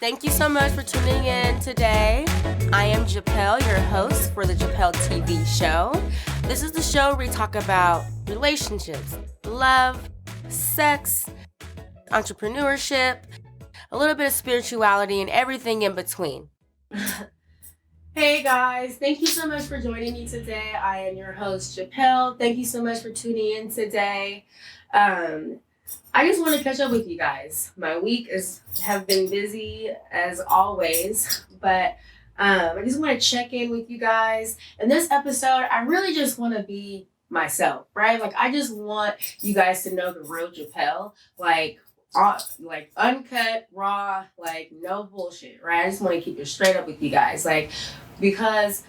Thank you so much for tuning in today. I am Japelle, your host for the Japelle TV Show. This is the show where we talk about relationships, love, sex, entrepreneurship, a little bit of spirituality, and everything in between. Hey guys, thank you so much for joining me today. I am your host, Japelle. Thank you so much for tuning in today. I just want to catch up with you guys. My week have been busy as always, but I just want to check in with you guys. In this episode, I really just want to be myself, right? Like, I just want you guys to know the real Japelle, like uncut, raw, like no bullshit, right? I just want to keep it straight up with you guys, like, because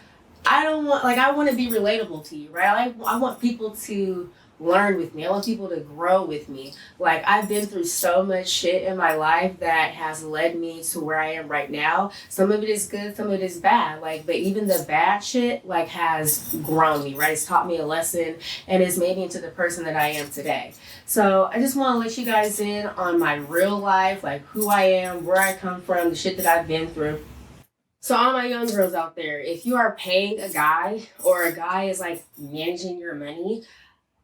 I want to be relatable to you, right? I want people to learn with me. I want people to grow with me. Like, I've been through so much shit in my life that has led me to where I am right now. Some of it is good, some of it is bad. Like, but even the bad shit, like, has grown me, right? It's taught me a lesson and it's made me into the person that I am today. So I just want to let you guys in on my real life, like who I am, where I come from, the shit that I've been through. So all my young girls out there, if you are paying a guy or a guy is like managing your money,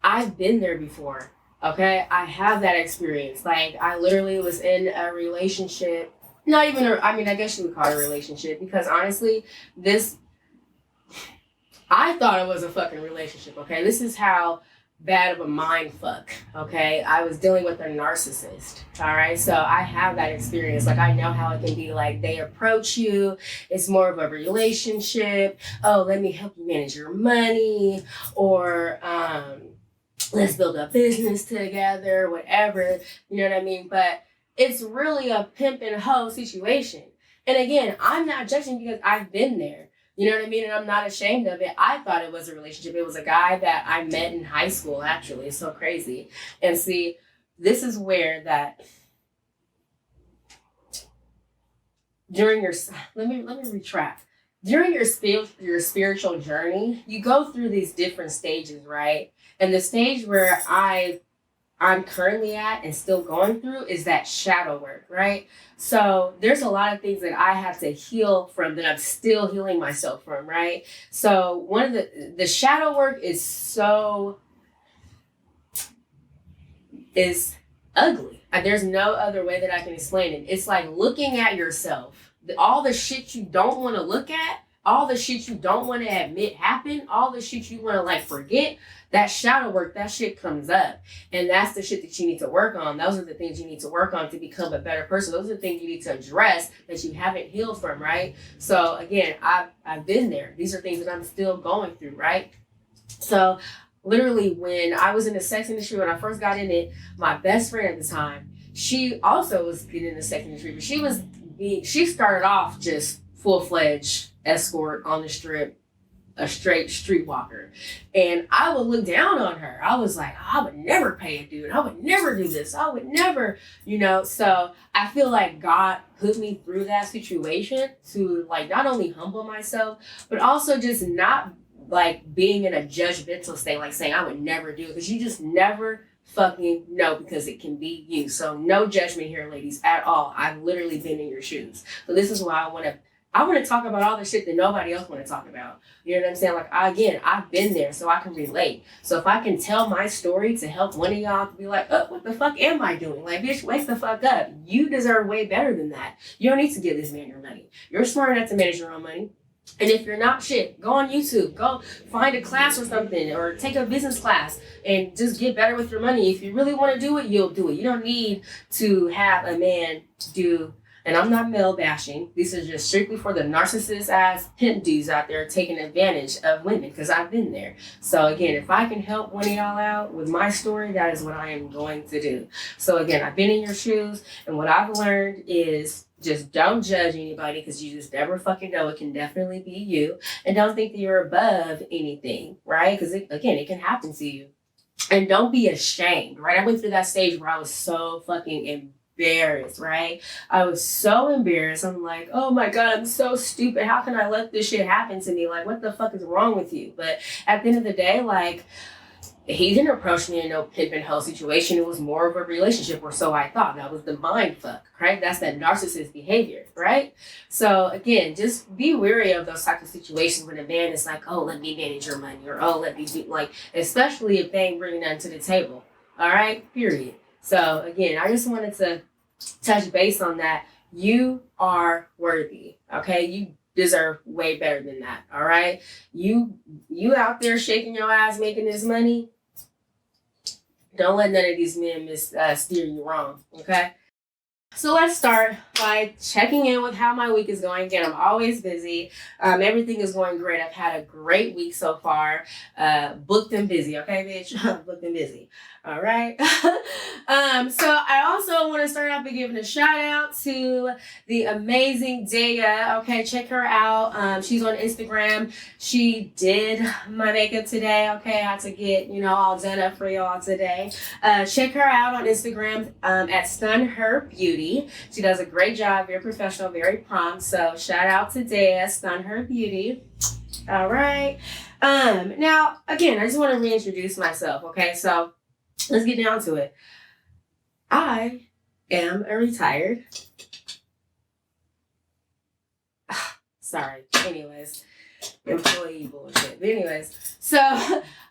I've been there before, okay? I have that experience. Like, I literally was in a relationship, I guess you would call it a relationship, because honestly, I thought it was a fucking relationship, okay? This is how bad of a mind fuck, okay? I was dealing with a narcissist, all right? So I have that experience. Like, I know how it can be. Like, they approach you, it's more of a relationship. Oh, let me help you manage your money, or, let's build a business together, whatever, you know what I mean? But it's really a pimp and hoe situation. And again, I'm not judging because I've been there, you know what I mean? And I'm not ashamed of it. I thought it was a relationship. It was a guy that I met in high school, actually. It's so crazy. And see, this is where that let me retract. During your spiritual journey, you go through these different stages, right? And the stage where I'm currently at and still going through is that shadow work, right? So there's a lot of things that I have to heal from that I'm still healing myself from, right? So one of the shadow work is ugly. There's no other way that I can explain it. It's like looking at yourself. All the shit you don't want to look at, all the shit you don't want to admit happened, all the shit you want to like forget, that shadow work, that shit comes up. And that's the shit that you need to work on. Those are the things you need to work on to become a better person. Those are the things you need to address that you haven't healed from, right? So again, I've been there. These are things that I'm still going through, right? So literally when I was in the sex industry, when I first got in it, my best friend at the time, she also was getting in the sex industry, but she started off just full-fledged escort on the strip, a straight streetwalker. And I would look down on her. I was like, I would never pay a dude. I would never do this. I would never, So I feel like God put me through that situation to like not only humble myself, but also just not like being in a judgmental state, like saying I would never do it, because you just never fucking know, because it can be you. So no judgment here, ladies, at all. I've literally been in your shoes. So this is why I want to talk about all the shit that nobody else want to talk about. You know what I'm saying? Like, I've been there, so I can relate. So if I can tell my story to help one of y'all to be like, oh, what the fuck am I doing? Like, bitch, wake the fuck up. You deserve way better than that. You don't need to give this man your money. You're smart enough to manage your own money. And if you're not, shit, go on YouTube, go find a class or something, or take a business class and just get better with your money. If you really want to do it, you'll do it. You don't need to have a man do, and I'm not male bashing. These are just strictly for the narcissist ass pimp dudes out there taking advantage of women, because I've been there. So again, if I can help one of y'all out with my story, that is what I am going to do. So again, I've been in your shoes, and what I've learned is just don't judge anybody, because you just never fucking know. It can definitely be you. And don't think that you're above anything, right? Because it can happen to you. And don't be ashamed, right? I went through that stage where I was so fucking embarrassed, right? I was so embarrassed. I'm like, oh my God, I'm so stupid. How can I let this shit happen to me? Like, what the fuck is wrong with you? But at the end of the day, like, he didn't approach me in no pimp and hoe situation. It was more of a relationship, or so I thought. That was the mind fuck, right? That's that narcissist behavior, right? So again, just be wary of those types of situations when a man is like, oh, let me manage your money, or oh, let me do, like, especially if they ain't bringing nothing to the table. All right, period. So again, I just wanted to touch base on that. You are worthy, okay? You deserve way better than that, all right? You out there shaking your ass making this money, don't let none of these men steer you wrong, okay? So let's start by checking in with how my week is going. Again, I'm always busy. Everything is going great. I've had a great week so far. Booked and busy, okay, bitch? Booked and busy. All right. So I also want to start off by giving a shout out to the amazing Daya. Okay, check her out. She's on Instagram. She did my makeup today. Okay, I had to get, all done up for y'all today. Check her out on Instagram at Stun Her Beauty. She does a great job, very professional, very prompt. So shout out to Daya, Stun Her Beauty. All right. Now, again, I just want to reintroduce myself. Okay, so let's get down to it. I am a retired. Sorry. Anyways, employee bullshit. But anyways, so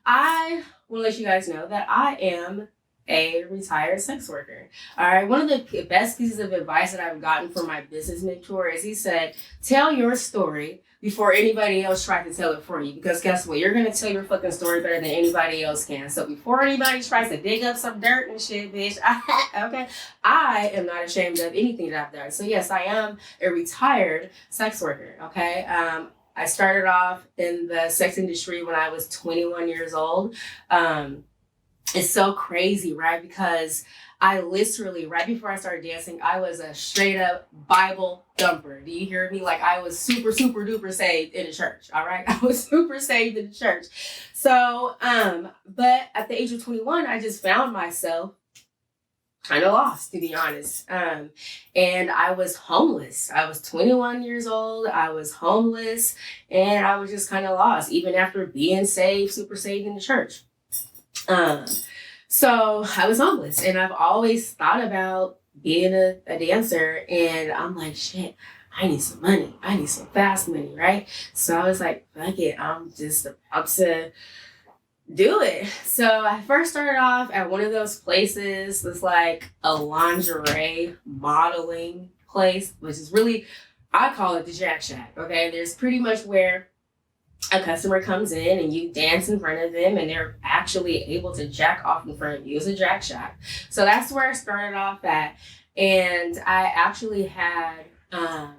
I will let you guys know that I am a retired sex worker. All right. One of the best pieces of advice that I've gotten from my business mentor is he said, tell your story before anybody else tries to tell it for you. Because guess what? You're going to tell your fucking story better than anybody else can. So before anybody tries to dig up some dirt and shit, bitch, okay, I am not ashamed of anything that I've done. So yes, I am a retired sex worker, okay? I started off in the sex industry when I was 21 years old. It's so crazy, right? Because I literally, right before I started dancing, I was a straight up Bible thumper. Do you hear me? Like, I was super, super duper saved in the church. All right. I was super saved in the church. So, but at the age of 21, I just found myself kind of lost, to be honest. And I was homeless. I was 21 years old. I was homeless, and I was just kind of lost, even after being saved, super saved in the church. So I was homeless, and I've always thought about being a dancer, and I'm like, shit, I need some money. I need some fast money, right? So I was like, fuck it, I'm just about to do it. So I first started off at one of those places. It's like a lingerie modeling place, which is really, I call it the Jack Shack, okay? There's pretty much where a customer comes in and you dance in front of them and they're actually able to jack off in front of you. It's a Jack Shack. So that's where I started off at. And I actually had an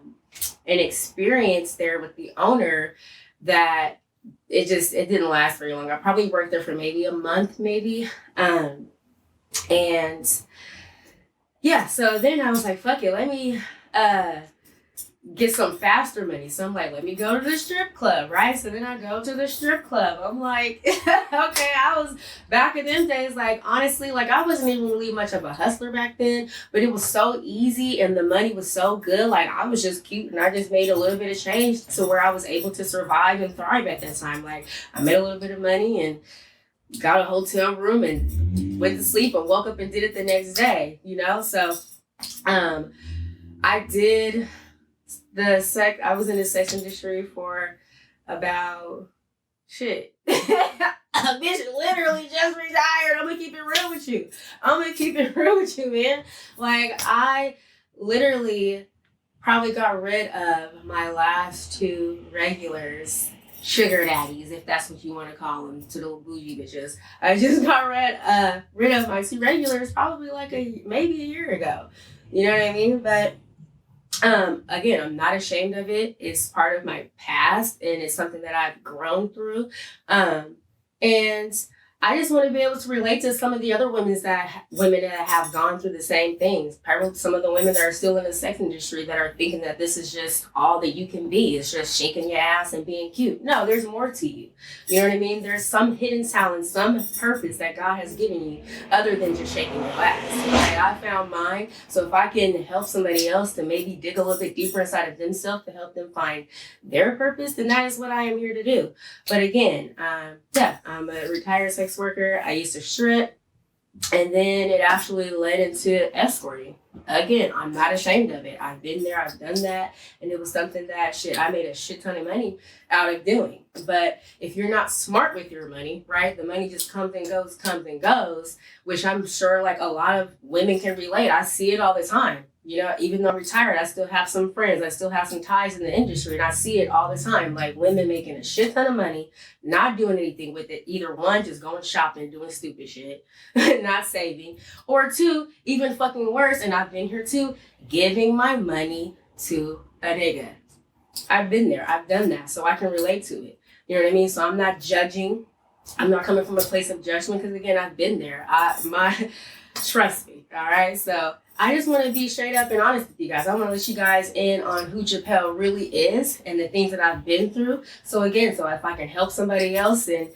experience there with the owner that it didn't last very long. I probably worked there for maybe a month, maybe. And yeah, so then I was like, fuck it, let me get some faster money. So I'm like, let me go to the strip club, right? So then I go to the strip club. I'm like, okay, I was back in them days, like, honestly, like, I wasn't even really much of a hustler back then, but it was so easy and the money was so good. Like, I was just cute and I just made a little bit of change to where I was able to survive and thrive at that time. Like, I made a little bit of money and got a hotel room and went to sleep and woke up and did it the next day, So I did I was in the sex industry for about a bitch literally just retired. I'm gonna keep it real with you, man. Like, I literally probably got rid of my last two regulars, sugar daddies, if that's what you want to call them, to the bougie bitches. I just got rid of my two regulars probably like maybe a year ago. You know what I mean? But again, I'm not ashamed of it. It's part of my past and it's something that I've grown through. And I just want to be able to relate to some of the other women that have gone through the same things. Probably some of the women that are still in the sex industry that are thinking that this is just all that you can be. It's just shaking your ass and being cute. No, there's more to you. You know what I mean? There's some hidden talent, some purpose that God has given you other than just shaking your ass. Right? I found mine. So if I can help somebody else to maybe dig a little bit deeper inside of themselves to help them find their purpose, then that is what I am here to do. But again, I'm a retired sex sex worker. I used to strip. And then it actually led into escorting. Again, I'm not ashamed of it. I've been there, I've done that. And it was something that I made a shit ton of money out of doing. But if you're not smart with your money, right? The money just comes and goes, which I'm sure like a lot of women can relate. I see it all the time. You know, even though I'm retired, I still have some friends. I still have some ties in the industry, and I see it all the time. Like women making a shit ton of money, not doing anything with it. Either one, just going shopping, doing stupid shit, not saving. Or two, even fucking worse, and I've been here too, giving my money to a nigga. I've been there. I've done that, so I can relate to it. You know what I mean? So I'm not judging. I'm not coming from a place of judgment because, again, I've been there. Trust me, all right? So I just want to be straight up and honest with you guys. I want to let you guys in on who Japelle really is and the things that I've been through. So again, if I can help somebody else, and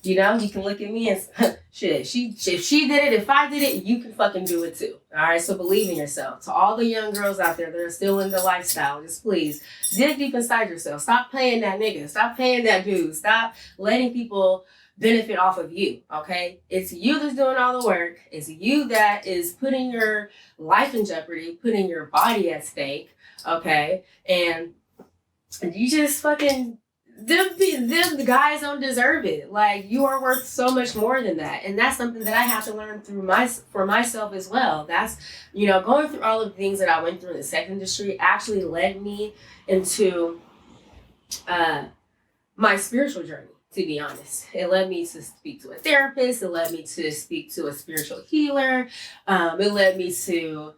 you know, you can look at me and shit, if she did it, if I did it, you can fucking do it too. All right, so believe in yourself. To all the young girls out there that are still in the lifestyle, just please dig deep inside yourself. Stop paying that nigga. Stop paying that dude. Stop letting people benefit off of you, okay? It's you that's doing all the work. It's you that is putting your life in jeopardy, putting your body at stake, okay? And you just fucking, the guys don't deserve it. Like, you are worth so much more than that. And that's something that I have to learn for myself as well. That's, you know, going through all of the things that I went through in the sex industry actually led me into my spiritual journey. To be honest, it led me to speak to a therapist. It led me to speak to a spiritual healer. It led me to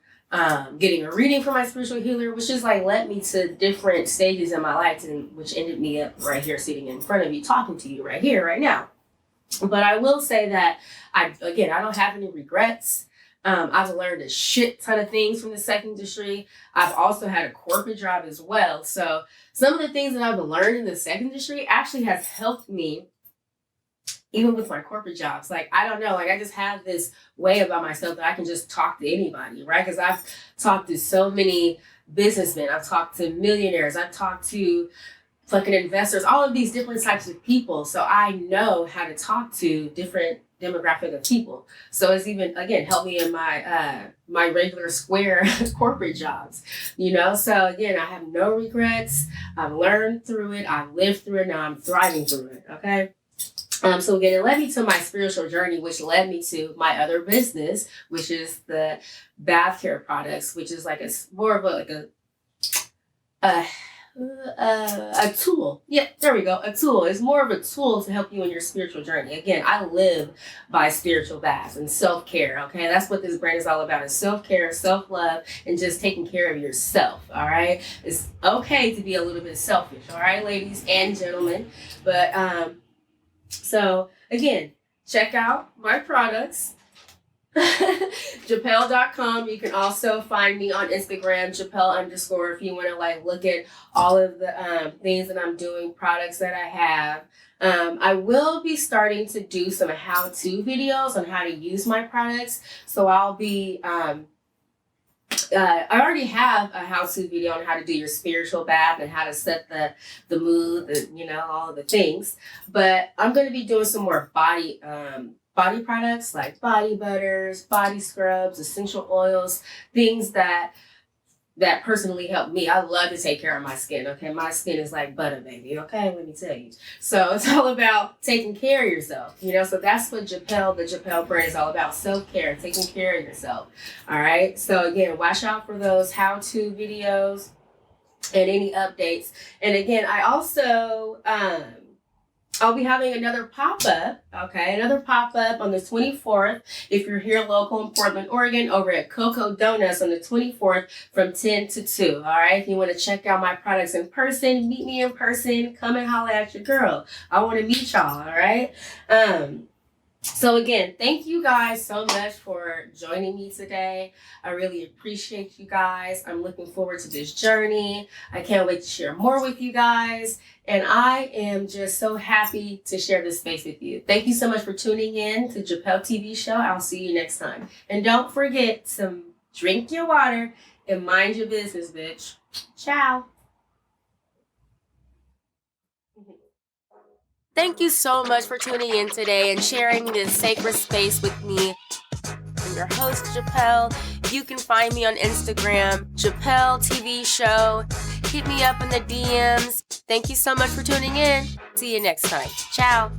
getting a reading from my spiritual healer, which is like led me to different stages in my life, and which ended me up right here, sitting in front of you, talking to you right here, right now. But I will say that I don't have any regrets. I've learned a shit ton of things from the sex industry. I've also had a corporate job as well. So some of the things that I've learned in the sex industry actually has helped me even with my corporate jobs. Like, I don't know, like I just have this way about myself that I can just talk to anybody, right? Because I've talked to so many businessmen. I've talked to millionaires. I've talked to fucking investors, all of these different types of people. So I know how to talk to different demographic of people. So it's even, again, helped me in my my regular square corporate jobs, you know? So again, I have no regrets. I've learned through it. I've lived through it. Now I'm thriving through it, okay? So again, it led me to my spiritual journey, which led me to my other business, which is the bath care products, which is like more of a tool. Yeah, there we go. A tool. It's more of a tool to help you in your spiritual journey. Again, I live by spiritual baths and self-care. Okay, that's what this brand is all about: is self-care, self-love, and just taking care of yourself. All right, it's okay to be a little bit selfish. All right, ladies and gentlemen. But so again, check out my products. Japelle.com. You can also find me on Instagram, Japelle_, if you want to like look at all of the things that I'm doing, products that I have. I will be starting to do some how-to videos on how to use my products. So I'll be I already have a how-to video on how to do your spiritual bath and how to set the mood, all of the things. But I'm going to be doing some more body products like body butters, body scrubs, essential oils, things that personally help me. I love to take care of my skin, okay? My skin is like butter, baby, okay? Let me tell you. So it's all about taking care of yourself, so that's what the Japelle brand is all about: self-care, taking care of yourself, all right? So again, watch out for those how-to videos and any updates. And again, I also, I'll be having another pop-up, okay? Another pop-up on the 24th. If you're here local in Portland, Oregon, over at Coco Donuts on the 24th from 10 to 2, all right? If you want to check out my products in person, meet me in person, come and holler at your girl. I want to meet y'all, all right? So again, thank you guys so much for joining me today. I really appreciate you guys. I'm looking forward to this journey. I can't wait to share more with you guys. And I am just so happy to share this space with you. Thank you so much for tuning in to Japelle TV Show. I'll see you next time. And don't forget to drink your water and mind your business, bitch. Ciao. Thank you so much for tuning in today and sharing this sacred space with me. I'm your host, Japelle. You can find me on Instagram, Japelle TV Show. Hit me up in the DMs. Thank you so much for tuning in. See you next time. Ciao.